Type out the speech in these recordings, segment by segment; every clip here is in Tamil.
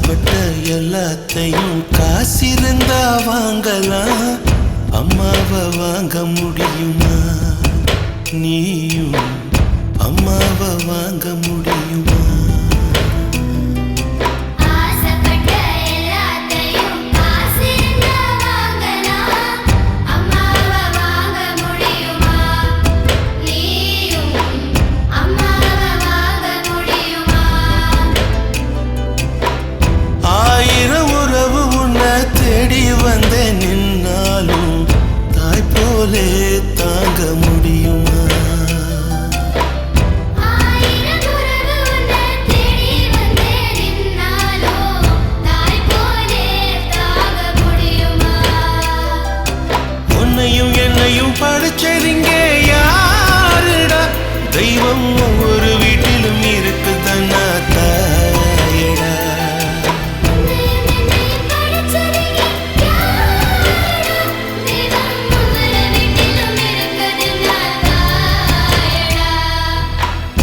ஆசைப்பட்ட எல்லாத்தையும் காசிருந்தா வாங்கலாம், அம்மாவை வாங்க முடியுமா? நீயும் அம்மாவை வாங்க முடியுமா? ஆயிரம் உறவு உன்னை தேடி வந்தே நின்னாலும் தாய் போலே தாங்க முடியுமா? உன்னையும் என்னையும் படிச்சதிங்க யாருடா? தெய்வம் ஒவ்வொரு வீட்டிலும் இருக்குதன்னா தாயடா.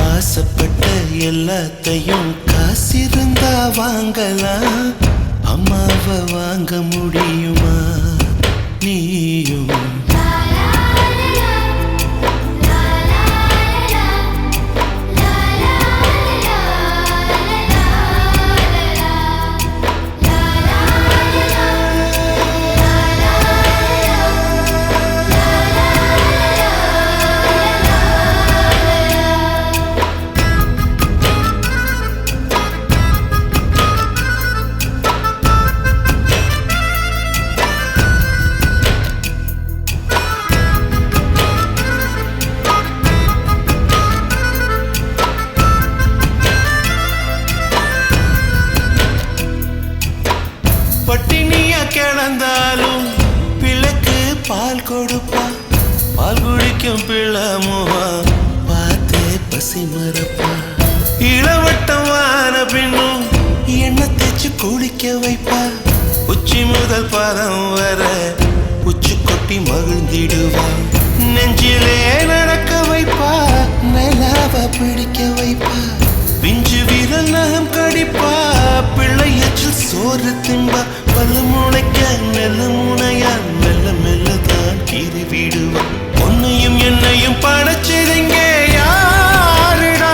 ஆசைப்பட்ட எல்லாத்தையும் காசிருந்தா வாங்கலாம், அம்மாவை வாங்க முடியுமா? நீயும் பட்டினியா கிடந்தாலும் பிள்ளைக்கு பால் கொடுப்பா, பால் குடிக்கும் பிள்ளை முகா பார்த்தே பசி மறப்பா. இளவட்டம் வான பின்னும் எண்ணெய் தேய்ச்சி குளிக்க வைப்பா, உச்சி முதல் பாதம் வர உச்சி கொட்டி மகிழ்ந்திடுவா. நெஞ்சிலே நடக்க வைப்பா, நிலாவ பிடிக்க வைப்பா, பிஞ்சு வீரல் நகம் கடிப்பா, பிள்ளையச்சில் சோறு திம்பா. பல்லு முளைக்க நெல்ல முனையா மெல்ல மெல்லதான் கீறி விடுவா. உன்னையும் என்னையும் படைச்சதுங்க யாருடா?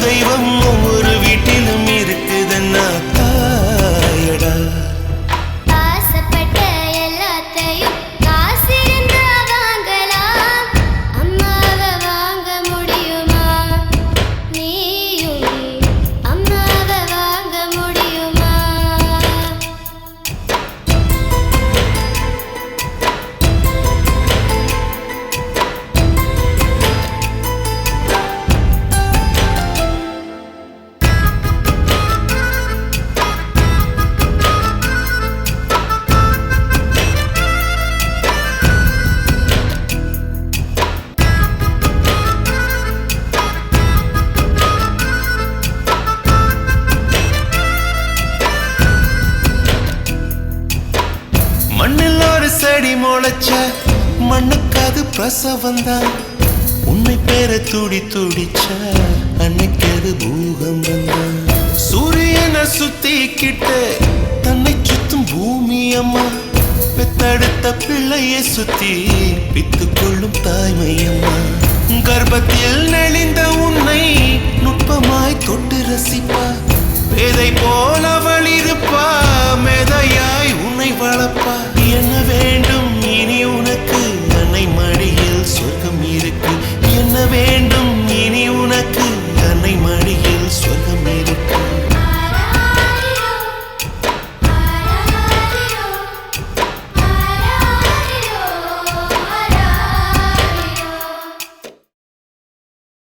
தெய்வம் ஒவ்வொரு வீட்டிலும் இருக்குதுன்னா தாயடா. மண்ணில் ஒரு செடி முளைச்ச மண்ணுக்காது பிரசவந்தான், உன்னை பேர துடி துடிச்ச அன்னைக்கு அது பூகம்பம் தான். சூரியனை சுத்திக்கிட்டு தன்னை சுத்தும் பூமி அம்மா, பெத்தெடுத்த பிள்ளையை சுத்தி பித்து கொள்ளும் தாய்மை அம்மா. கர்ப்பத்தில் நெளிந்த உன்னை